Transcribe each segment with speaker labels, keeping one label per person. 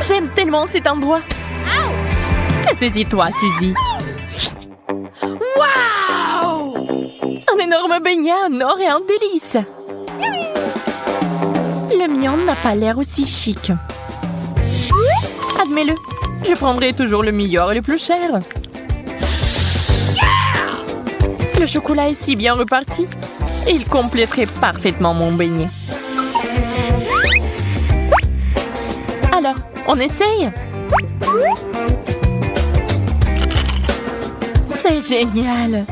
Speaker 1: J'aime tellement cet endroit. Saisis-toi, Suzy. Wow! Un énorme beignet en or et en délice. Le mien n'a pas l'air aussi chic. Admets-le, je prendrai toujours le meilleur et le plus cher. Le chocolat est si bien reparti. Il compléterait parfaitement mon beignet. Alors, on essaye? C'est génial!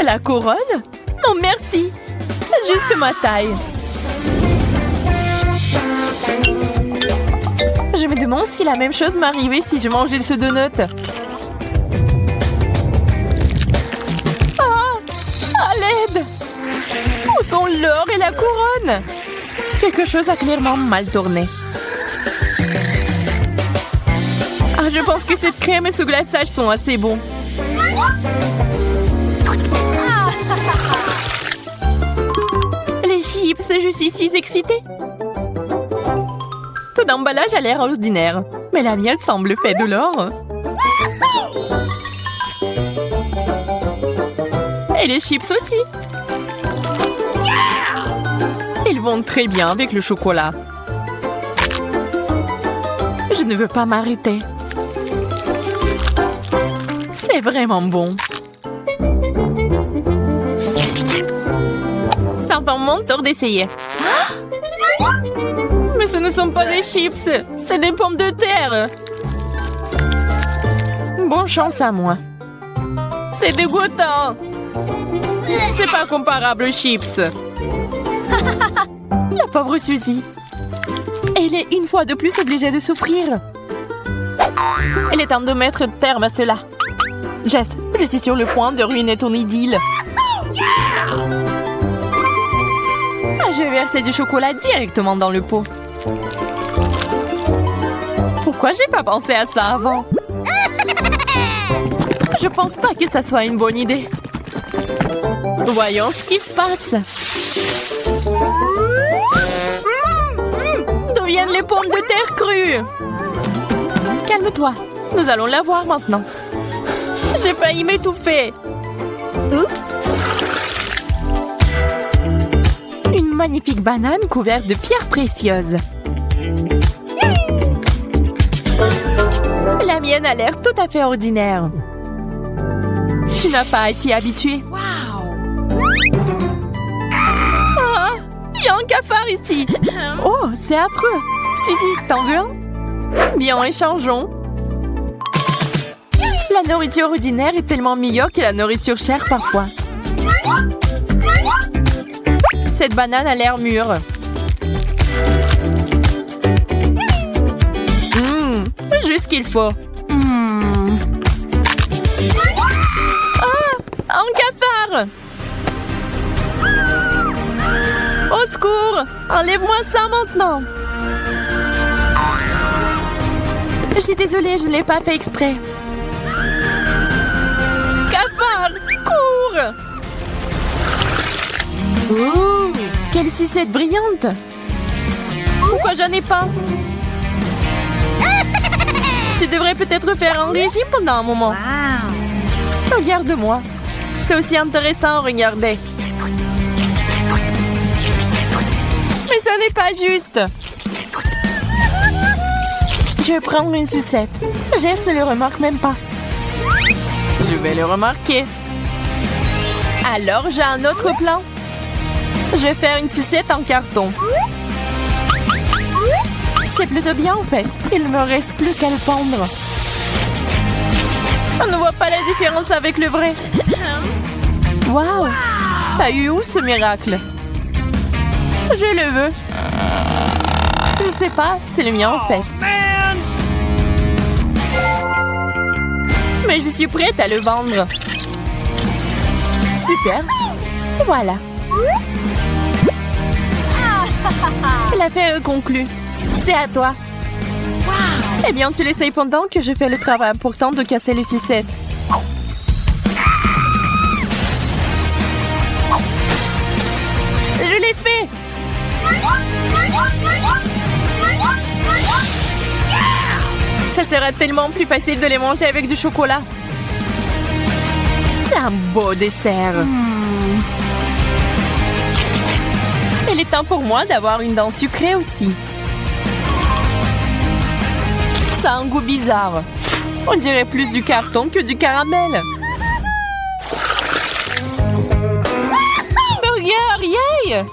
Speaker 1: La couronne? Non, merci! Juste ma taille. Je me demande si la même chose m'arrivait si je mangeais ce donut. Ah! À l'aide! Où sont l'or et la couronne? Quelque chose a clairement mal tourné. Ah, je pense que cette crème et ce glaçage sont assez bons. Les chips, je suis si excitée. Tout l'emballage a l'air ordinaire, mais la mienne semble faite de l'or. Et les chips aussi. Ils vont très bien avec le chocolat. Je ne veux pas m'arrêter. C'est vraiment bon. C'est enfin mon tour d'essayer. Mais ce ne sont pas des chips, c'est des pommes de terre. Bonne chance à moi. C'est dégoûtant. C'est pas comparable aux chips. La pauvre Suzy. Elle est une fois de plus obligée de souffrir. Il est temps de mettre terme à cela. Jess, je suis sur le point de ruiner ton idylle. Je vais verser du chocolat directement dans le pot. Pourquoi j'ai pas pensé à ça avant? Je pense pas que ça soit une bonne idée. Voyons ce qui se passe. D'où viennent les pommes de terre crues? Calme-toi, nous allons la voir maintenant. J'ai failli m'étouffer. Oups. Une magnifique banane couverte de pierres précieuses. La mienne a l'air tout à fait ordinaire. Tu n'as pas été habituée. Ah, il y a un cafard ici. Oh, c'est affreux. Suzy, t'en veux un? Bien, échangeons. La nourriture ordinaire est tellement meilleure que la nourriture chère parfois. Cette banane a l'air mûre. Juste ce qu'il faut. Ah! Un cafard! Au secours! Enlève-moi ça maintenant! Je suis désolée, je ne l'ai pas fait exprès. Cafard! Cours! Ouh! Quelle sucette brillante! Pourquoi j'en ai pas? Tu devrais peut-être faire un régime pendant un moment. Wow. Regarde-moi. C'est aussi intéressant à regarder. Mais ce n'est pas juste. Je vais prendre une sucette. Jess ne le remarque même pas. Je vais le remarquer. Alors, j'ai un autre plan. Je vais faire une sucette en carton. C'est plutôt bien en fait. Il ne me reste plus qu'à le pendre. On ne voit pas la différence avec le vrai. Waouh! T'as eu où ce miracle? Je le veux. Je sais pas, c'est le mien en fait. Mais je suis prête à le vendre. Super. Voilà. L'affaire est conclue. C'est à toi. Wow. Eh bien, tu l'essayes pendant que je fais le travail important de casser les sucettes. Je l'ai fait! sera tellement plus facile de les manger avec du chocolat. C'est un beau dessert. Il est temps pour moi d'avoir une dent sucrée aussi. Ça a un goût bizarre. On dirait plus du carton que du caramel. Burger, yay!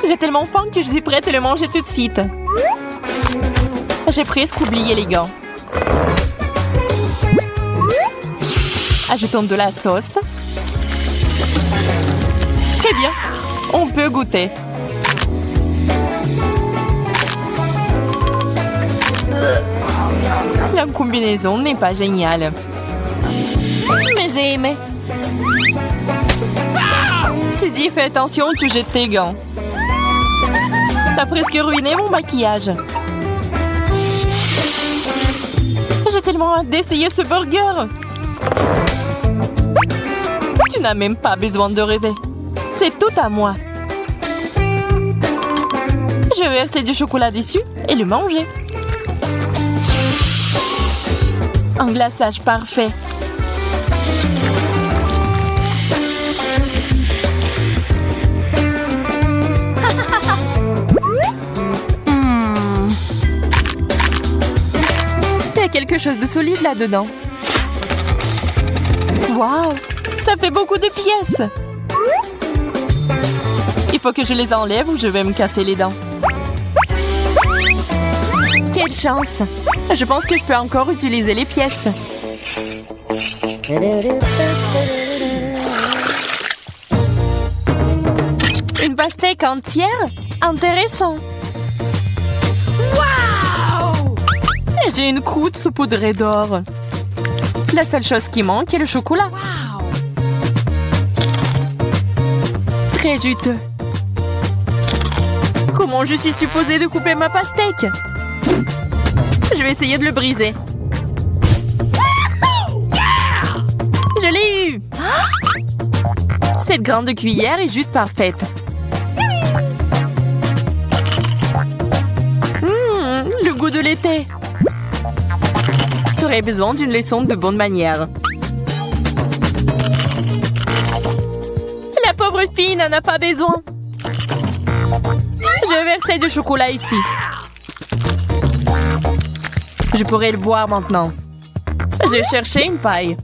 Speaker 1: J'ai tellement faim que je suis prête à le manger tout de suite. J'ai presque oublié les gants. Ajoutons de la sauce. Très bien, on peut goûter. La combinaison n'est pas géniale. Mais j'ai aimé. Suzy, fais attention, tu jettes tes gants. T'as presque ruiné mon maquillage. J'ai tellement hâte d'essayer ce burger. Tu n'as même pas besoin de rêver. C'est tout à moi. Je vais verser du chocolat dessus et le manger. Un glaçage parfait. Il y a quelque chose de solide là-dedans. Waouh! Ça fait beaucoup de pièces. Il faut que je les enlève ou je vais me casser les dents. Quelle chance! Je pense que je peux encore utiliser les pièces. Une pastèque entière? Intéressant! Waouh! J'ai une croûte saupoudrée d'or. La seule chose qui manque est le chocolat. Wow. Très juteux. Comment je suis supposée de couper ma pastèque? Je vais essayer de le briser. Je l'ai eu! Cette grande cuillère est juste parfaite. Le goût de l'été. J'aurais besoin d'une leçon de bonne manière. La pauvre fille n'en a pas besoin. Je vais verser du chocolat ici. Je pourrais le boire maintenant. Je vais chercher une paille.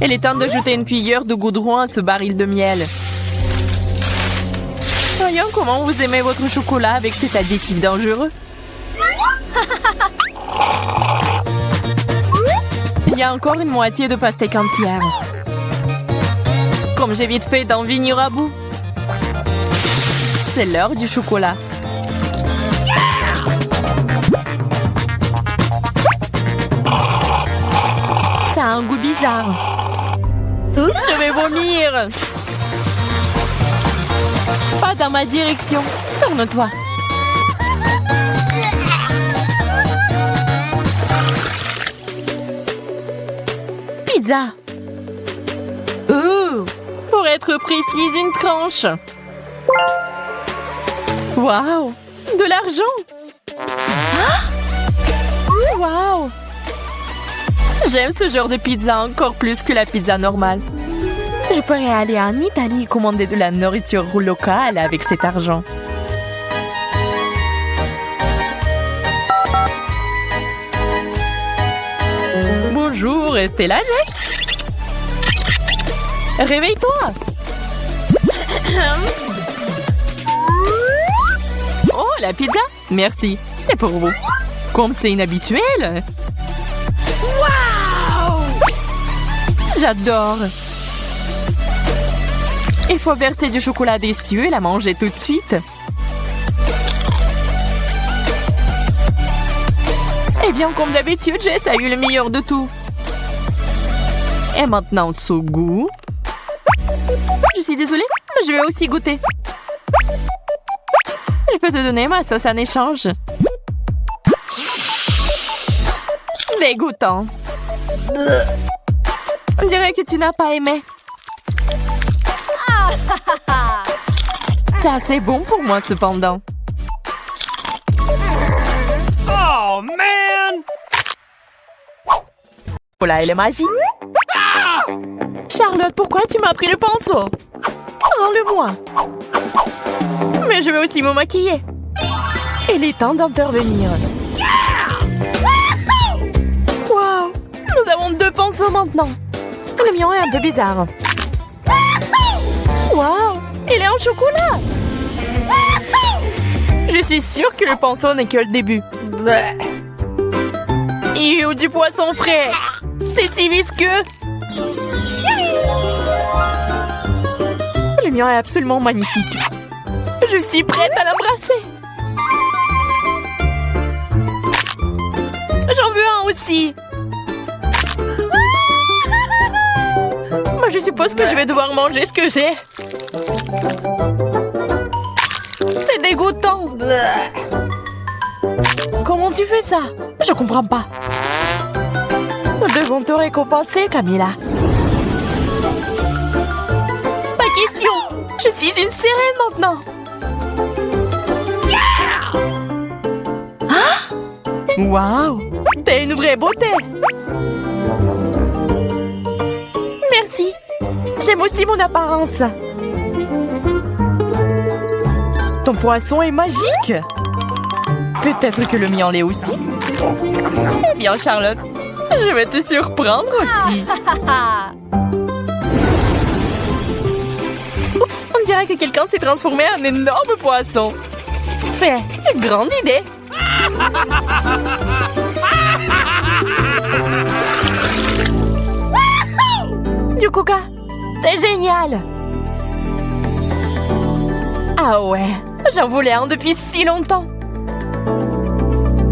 Speaker 1: Il est temps d'ajouter une cuillère de goudron à ce baril de miel. Voyons comment vous aimez votre chocolat avec cet additif dangereux. Il y a encore une moitié de pastèque entière. Comme j'ai vite fait d'en venir à bout. C'est l'heure du chocolat. Ça a un goût bizarre. Je vais vomir. Pas dans ma direction. Tourne-toi. Pizza. Pour être précise, une tranche. Waouh! De l'argent! Waouh! J'aime ce genre de pizza encore plus que la pizza normale. Je pourrais aller en Italie et commander de la nourriture locale avec cet argent. Bonjour, t'es là, Jess? Réveille-toi! Oh, la pizza? Merci, c'est pour vous. Comme c'est inhabituel. Waouh! J'adore. Il faut verser du chocolat dessus et la manger tout de suite. Eh bien, comme d'habitude, Jess a eu le meilleur de tout. Et maintenant, ce goût. Je suis désolée, mais je vais aussi goûter. Je peux te donner ma sauce en échange. Dégoûtant. On dirait que tu n'as pas aimé. C'est assez bon pour moi, cependant.
Speaker 2: Oh, man!
Speaker 1: Voilà, elle est magique. Charlotte, pourquoi tu m'as pris le pinceau? Rends-le-moi. Mais je vais aussi me maquiller. Il est temps d'intervenir. Wow! Nous avons 2 pinceaux maintenant. Le mien est un peu bizarre. Wow! Il est en chocolat! Je suis sûre que le pinceau n'est que le début. Ew, du poisson frais! C'est si visqueux! Le mien est absolument magnifique. Je suis prête à l'embrasser. J'en veux un aussi. Moi, je suppose que je vais devoir manger ce que j'ai. C'est dégoûtant. Comment tu fais ça? Je comprends pas. Nous devons te récompenser, Camilla. Pas question. Je suis une sirène maintenant. Ah! Waouh! T'es une vraie beauté. Merci. J'aime aussi mon apparence. Ton poisson est magique. Peut-être que le mien l'est aussi. Eh bien, Charlotte, je vais te surprendre aussi. Oups, on dirait que quelqu'un s'est transformé en énorme poisson. Fait, grande idée. Du coca, c'est génial. Ah ouais, j'en voulais un depuis si longtemps.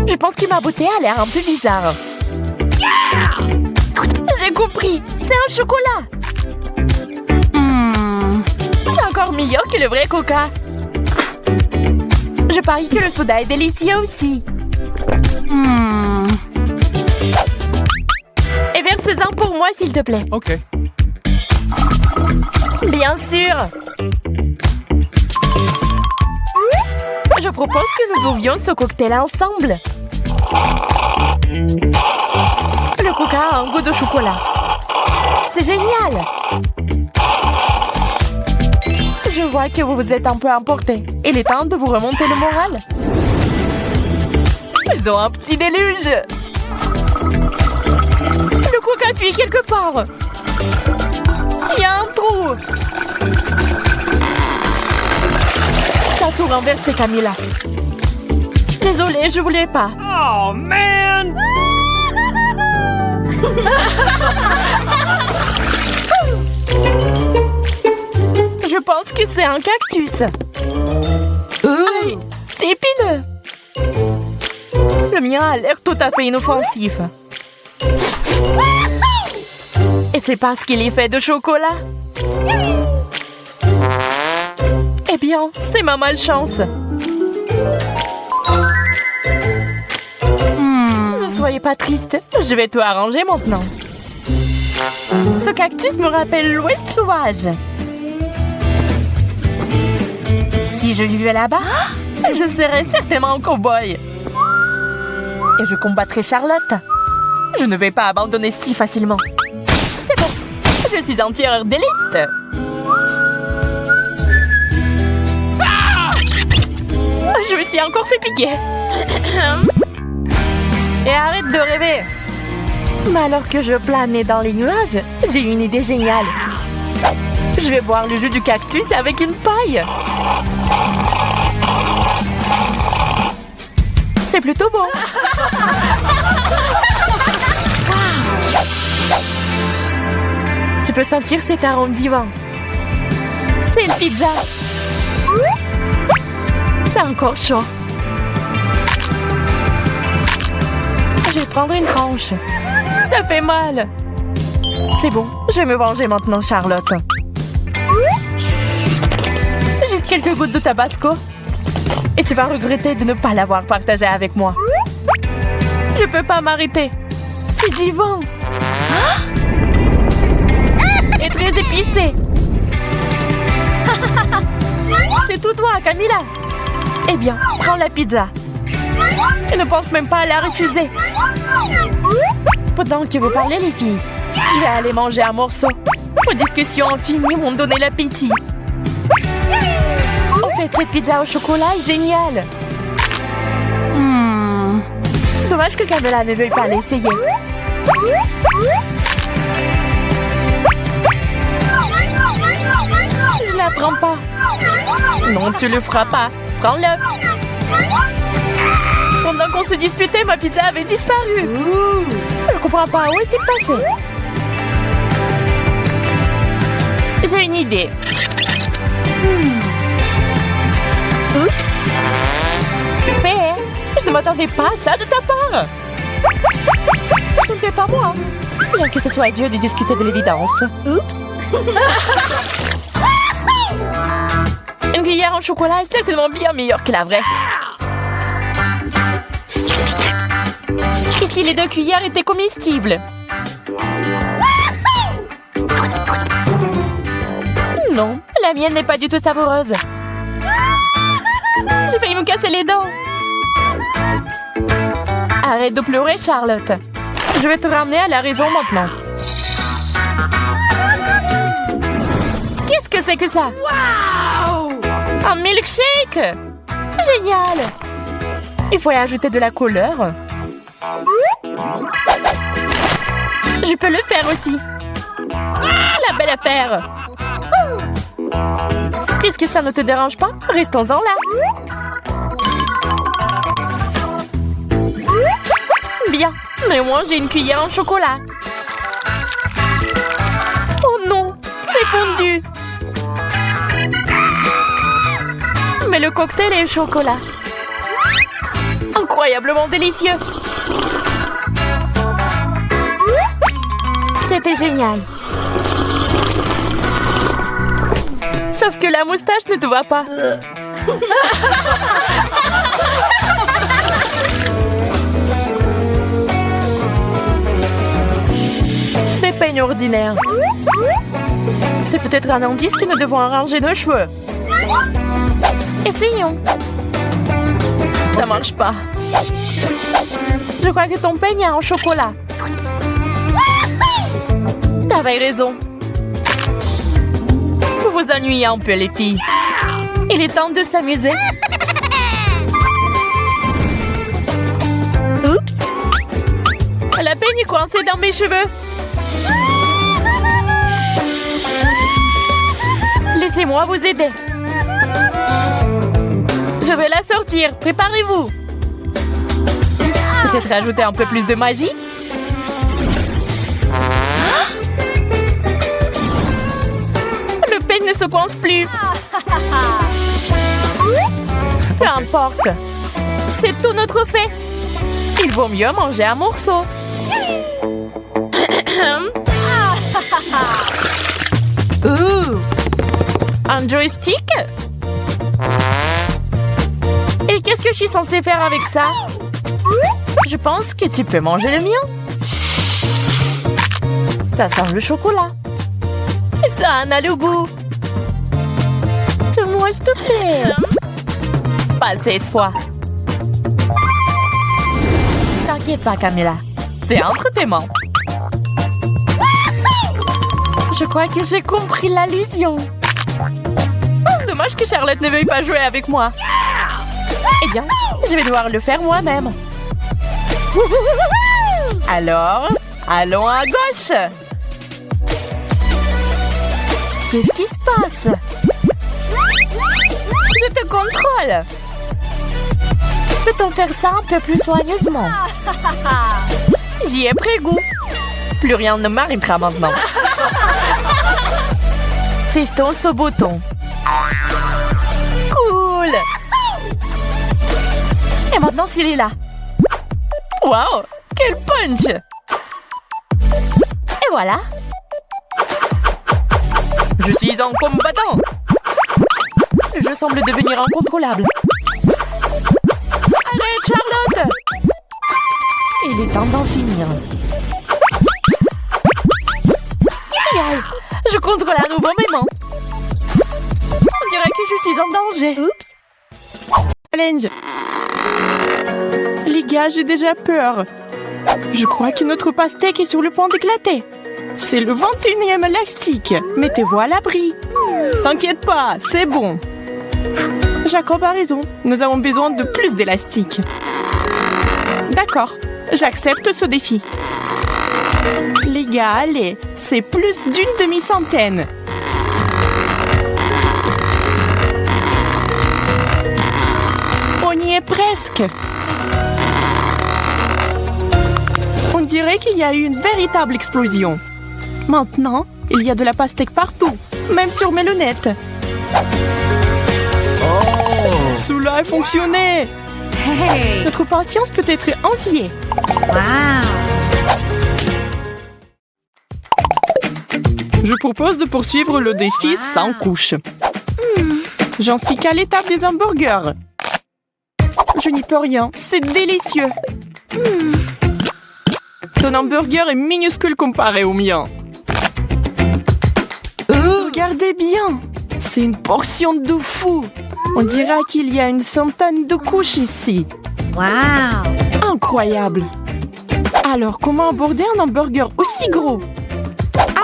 Speaker 1: Je pense que ma beauté a l'air un peu bizarre. J'ai compris, c'est un chocolat. C'est encore meilleur que le vrai coca. Je parie que le soda est délicieux aussi. Et verse-en pour moi, s'il te plaît.
Speaker 2: OK.
Speaker 1: Bien sûr. Je propose que nous buvions ce cocktail ensemble. Le coca a un goût de chocolat. C'est génial. Je vois que vous vous êtes un peu emporté. Il est temps de vous remonter le moral. Ils ont un petit déluge. Le coca fuit quelque part. Il y a un trou. T'as tout renversé, Camilla. Désolée, je voulais pas.
Speaker 2: Oh, man!
Speaker 1: Je pense que c'est un cactus. C'est épineux. Le mien a l'air tout à fait inoffensif. Et c'est parce qu'il est fait de chocolat. Eh bien, c'est ma malchance. Ne soyez pas triste. Je vais tout arranger maintenant. Ce cactus me rappelle l'Ouest sauvage. Si je vivais là-bas, je serais certainement un cow-boy. Et je combattrais Charlotte. Je ne vais pas abandonner si facilement. C'est bon. Je suis un tireur d'élite. Je me suis encore fait piquer. Et arrête de rêver. Mais alors que je planais dans les nuages, j'ai une idée géniale. Je vais boire le jus du cactus avec une paille. C'est plutôt bon. Tu peux sentir cet arôme divin. C'est une pizza. C'est encore chaud. Je vais prendre une tranche. Ça fait mal. C'est bon, je vais me venger maintenant, Charlotte. Juste quelques gouttes de tabasco. Et tu vas regretter de ne pas l'avoir partagé avec moi. Je peux pas m'arrêter. C'est divin. Et très épicé. C'est tout toi. pas, Camilla. Eh bien, prends la pizza. Je ne pense même pas à la refuser. Pendant que vous parlez, les filles, je vais aller manger un morceau. Vos discussions infinies m'ont donné l'appétit. En fait, cette pizza au chocolat est géniale. Dommage que Camilla ne veuille pas l'essayer. Je ne la prends pas. Non, tu le feras pas. Prends-le. Pendant qu'on se disputait, ma pizza avait disparu. Je ne comprends pas. Où est-elle passée? J'ai une idée. Oups. Mais je ne m'attendais pas à ça de ta part. Ce n'était pas moi. Bien que ce soit à Dieu de discuter de l'évidence. Oups. Une cuillère en chocolat est certainement bien meilleure que la vraie. Et si les 2 cuillères étaient comestibles? Non, la mienne n'est pas du tout savoureuse. J'ai failli me casser les dents. Arrête de pleurer, Charlotte. Je vais te ramener à la raison maintenant. Qu'est-ce que c'est que ça? Wow! Un milkshake! Génial! Il faut y ajouter de la couleur. Je peux le faire aussi. La belle affaire! Puisque ça ne te dérange pas, restons-en là. Bien, mais moi j'ai une cuillère en chocolat. Oh non, c'est fondu. Mais le cocktail est au chocolat. Incroyablement délicieux. C'était génial. Sauf que la moustache ne te va pas. Des peignes ordinaires. C'est peut-être un indice que nous devons arranger nos cheveux. Essayons. Ça marche pas. Je crois que ton peigne est en chocolat. T'avais raison. Vous vous ennuyez un peu, les filles. Il est temps de s'amuser. Oups! La peigne est coincée dans mes cheveux. Laissez-moi vous aider. Je vais la sortir. Préparez-vous. Peut-être ajouter un peu plus de magie. Le peigne ne se coince plus. Peu importe. C'est tout notre fait. Il vaut mieux manger un morceau. Un joystick? Et qu'est-ce que je suis censée faire avec ça? Je pense que tu peux manger le mien. Ça sent le chocolat. Et ça en a le goût. Moi, s'il te plaît. Pas cette fois. T'inquiète pas, Camilla. C'est entre tes mains. Je crois que j'ai compris l'allusion. Dommage que Charlotte ne veuille pas jouer avec moi. Eh bien, je vais devoir le faire moi-même. Alors, allons à gauche. Qu'est-ce qui se passe? Je te contrôle. Peut-on faire ça un peu plus soigneusement? J'y ai pris goût. Plus rien ne m'arrêtera maintenant. Testons ce bouton. Cool. Et maintenant, s'il est là. Wow, quel punch. Et voilà. Je suis un combattant. Je semble devenir incontrôlable. Arrête, Charlotte. Il est temps d'en finir. Génial. Je contrôle à nouveau mes mains. On dirait que je suis en danger. Oups. Challenge. Les gars, j'ai déjà peur. Je crois que notre pastèque est sur le point d'éclater. C'est le 21e élastique. Mettez-vous à l'abri. T'inquiète pas, c'est bon. Jacob a raison. Nous avons besoin de plus d'élastique. D'accord, j'accepte ce défi. Les gars, allez, c'est plus d'une demi-centaine. On y est presque. On dirait qu'il y a eu une véritable explosion. Maintenant, il y a de la pastèque partout, même sur mes lunettes. Oh! Cela a fonctionné! Hey. Notre patience peut être enviée. Wow. Je propose de poursuivre le défi sans couche. J'en suis qu'à l'étape des hamburgers. Je n'y peux rien, c'est délicieux. Ton hamburger est minuscule comparé au mien. Regardez bien, c'est une portion de fou. On dirait qu'il y a une centaine de couches ici. Wow! Incroyable! Alors, comment aborder un hamburger aussi gros?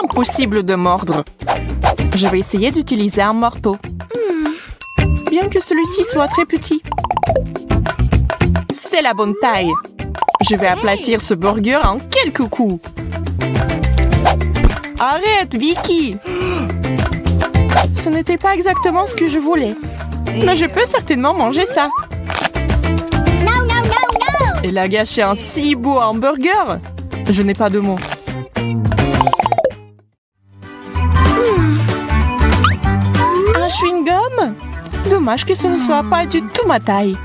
Speaker 1: Impossible de mordre. Je vais essayer d'utiliser un marteau. Bien que celui-ci soit très petit. C'est la bonne taille. Je vais aplatir ce burger en quelques coups. Arrête, Vicky! Ce n'était pas exactement ce que je voulais. Mais je peux certainement manger ça. Elle a gâché un si beau hamburger. Je n'ai pas de mots. Un chewing-gum? Dommage que ce ne soit pas du tout ma taille.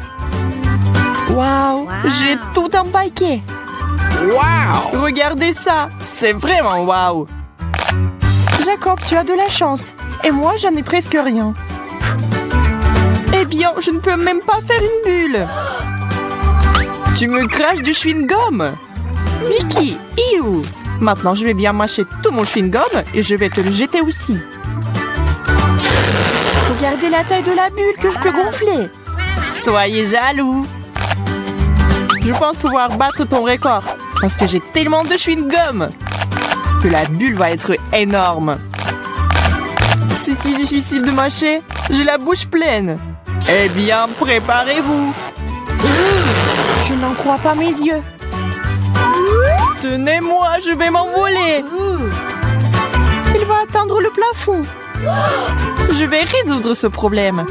Speaker 1: Waouh, j'ai tout empaqué. Wow! Regardez ça, c'est vraiment waouh. Jacob, tu as de la chance. Et moi, j'en ai presque rien. Eh bien, je ne peux même pas faire une bulle. Tu me craches du chewing-gum. Vicky, iou. Maintenant, je vais bien mâcher tout mon chewing-gum et je vais te le jeter aussi. Regardez la taille de la bulle que je peux gonfler. Soyez jaloux. Je pense pouvoir battre ton record parce que j'ai tellement de chewing-gum que la bulle va être énorme. C'est si difficile de mâcher. J'ai la bouche pleine. Eh bien, préparez-vous. Je n'en crois pas mes yeux. Tenez-moi, je vais m'envoler. Il va atteindre le plafond. Je vais résoudre ce problème.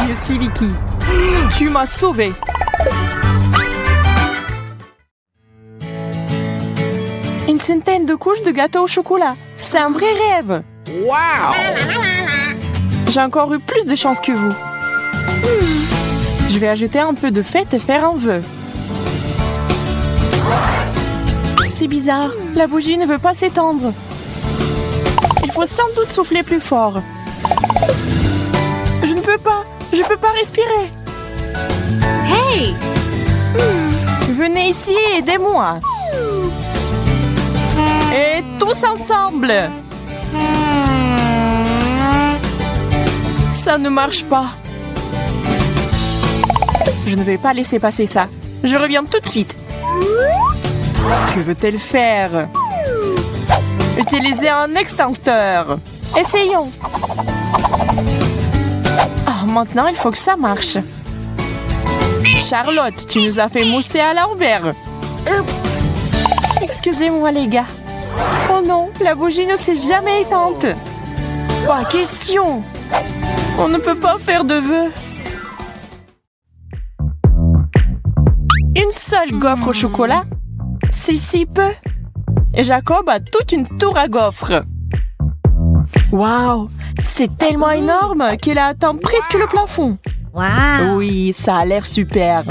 Speaker 1: Merci, Vicky. Tu m'as sauvée. Une centaine de couches de gâteau au chocolat. C'est un vrai rêve. Wow! J'ai encore eu plus de chance que vous. Je vais ajouter un peu de fête et faire un vœu. C'est bizarre. La bougie ne veut pas s'étendre. Il faut sans doute souffler plus fort. Je ne peux pas. Je peux pas respirer. Hey! Venez ici et aidez-moi. Et tous ensemble. Ça ne marche pas. Je ne vais pas laisser passer ça. Je reviens tout de suite. Que veut-elle faire? Utiliser un extincteur. Essayons. Oh, maintenant, il faut que ça marche. Charlotte, tu nous as fait mousser à l'envers. Oups. Excusez-moi, les gars. Oh non, la bougie ne s'est jamais éteinte. Pas question. On ne peut pas faire de vœux. Une seule gaufre au chocolat? C'est si peu. Et Jacob a toute une tour à gaufres. Waouh, c'est tellement énorme qu'elle a atteint presque le plafond. Wow. Oui, ça a l'air super.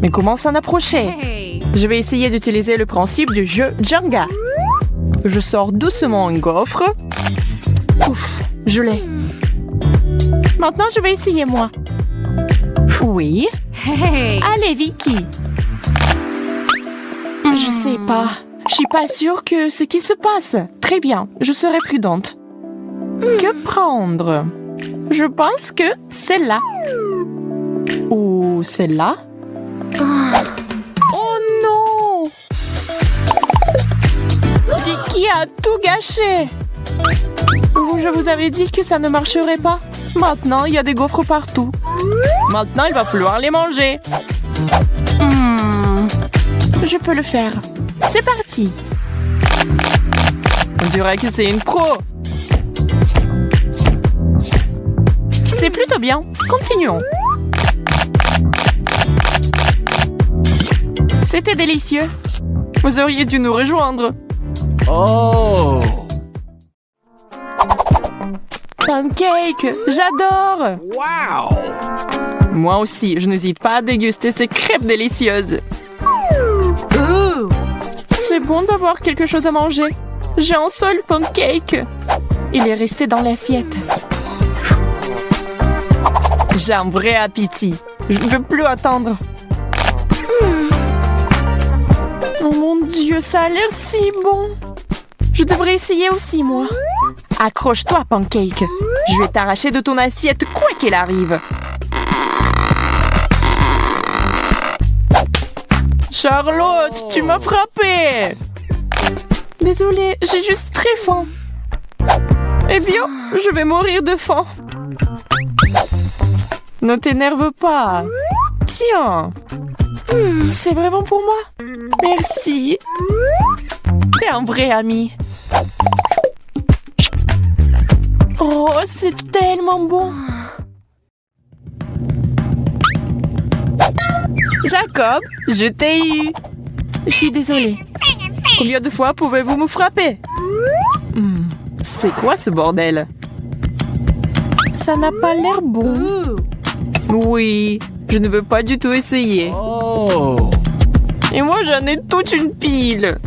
Speaker 1: Mais comment s'en approcher? Hey. Je vais essayer d'utiliser le principe du jeu Jenga. Je sors doucement une gaufre. Ouf, je l'ai. Maintenant, je vais essayer moi. Oui. Hey. Allez, Vicky. Je sais pas. Je suis pas sûre que ce qui se passe. Très bien, je serai prudente. Que prendre? Je pense que celle-là. Ou celle-là? Oh non! Vicky a tout gâché! Je vous avais dit que ça ne marcherait pas. Maintenant, il y a des gaufres partout. Maintenant, il va falloir les manger. Je peux le faire. C'est parti. On dirait que c'est une pro. C'est plutôt bien. Continuons. C'était délicieux. Vous auriez dû nous rejoindre.
Speaker 2: Oh!
Speaker 1: Pancake, j'adore.
Speaker 2: Wow!
Speaker 1: Moi aussi, je n'hésite pas à déguster ces crêpes délicieuses. C'est bon d'avoir quelque chose à manger. J'ai un seul pancake. Il est resté dans l'assiette. J'ai un vrai appétit. Je ne peux plus attendre. Oh mon Dieu, ça a l'air si bon. Je devrais essayer aussi, moi. Accroche-toi, Pancake. Je vais t'arracher de ton assiette quoi qu'il arrive. Charlotte, tu m'as frappée. Désolée, j'ai juste très faim. Eh bien, je vais mourir de faim. Ne t'énerve pas. Tiens. C'est vraiment pour moi. Merci. T'es un vrai ami. Oh, c'est tellement bon. Jacob, je t'ai eu. Je suis désolée. Combien de fois pouvez-vous me frapper? C'est quoi ce bordel? Ça n'a pas l'air bon. Oui, je ne veux pas du tout essayer.
Speaker 2: Oh!
Speaker 1: Et moi, j'en ai toute une pile.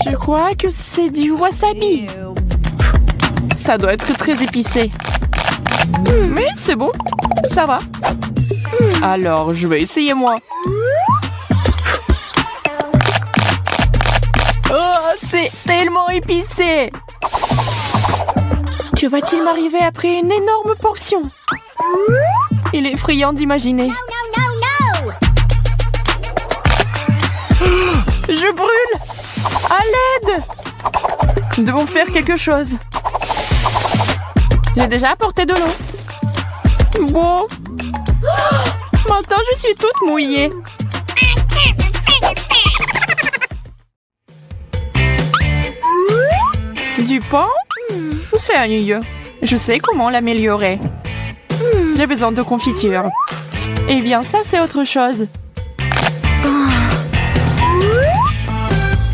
Speaker 1: Je crois que c'est du wasabi. Ça doit être très épicé. Mais c'est bon, ça va. Alors, je vais essayer moi. Oh, c'est tellement épicé. Que va-t-il m'arriver après une énorme portion? Il est effrayant d'imaginer. Je brûle! À l'aide! Nous devons faire quelque chose. J'ai déjà apporté de l'eau. Bon. Maintenant, je suis toute mouillée. Du pain? C'est ennuyeux. Je sais comment l'améliorer. J'ai besoin de confiture. Eh bien, ça, c'est autre chose.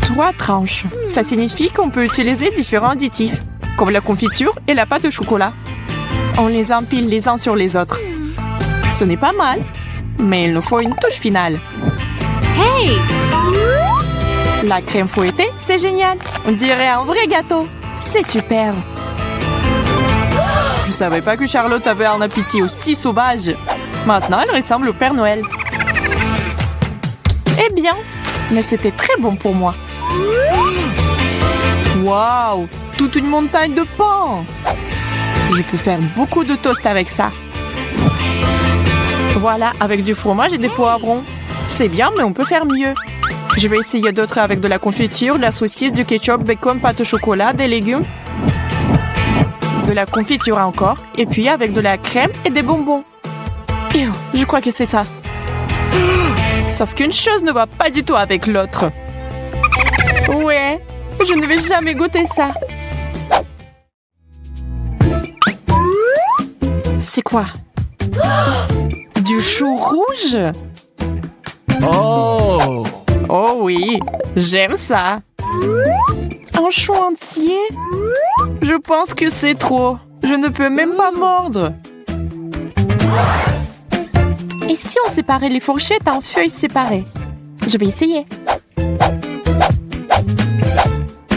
Speaker 1: 3 tranches. Ça signifie qu'on peut utiliser différents additifs, comme la confiture et la pâte au chocolat. On les empile les uns sur les autres. Ce n'est pas mal, mais il nous faut une touche finale. Hey! La crème fouettée, c'est génial. On dirait un vrai gâteau. C'est super. Je savais pas que Charlotte avait un appétit aussi sauvage. Maintenant, elle ressemble au Père Noël. Eh bien, mais c'était très bon pour moi. Waouh! Toute une montagne de pain! Je peux faire beaucoup de toast avec ça. Voilà, avec du fromage et des poivrons. C'est bien, mais on peut faire mieux. Je vais essayer d'autres avec de la confiture, de la saucisse, du ketchup, bacon, pâte au chocolat, des légumes. De la confiture encore. Et puis avec de la crème et des bonbons. Et je crois que c'est ça. Sauf qu'une chose ne va pas du tout avec l'autre. Ouais, je ne vais jamais goûter ça. C'est quoi? Du chou rouge?
Speaker 2: Oh!
Speaker 1: Oh oui, j'aime ça. Un chou entier? Je pense que c'est trop. Je ne peux même pas mordre. Et si on séparait les fourchettes en feuilles séparées? Je vais essayer.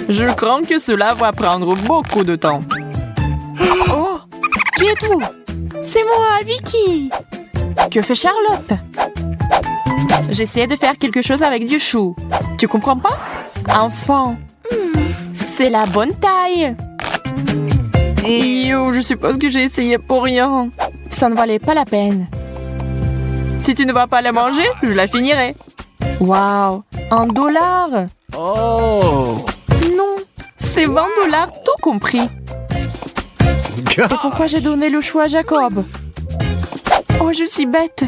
Speaker 1: Je crains que cela va prendre beaucoup de temps. Oh! Qui êtes-vous? C'est moi, Vicky! Que fait Charlotte? J'essaie de faire quelque chose avec du chou. Tu comprends pas? Enfant, c'est la bonne taille. Yo, je suppose que j'ai essayé pour rien. Ça ne valait pas la peine. Si tu ne vas pas la manger, je la finirai. Waouh, $1.
Speaker 2: Oh.
Speaker 1: Non, c'est $20 tout compris. Et pourquoi j'ai donné le choix à Jacob? Oh, je suis bête.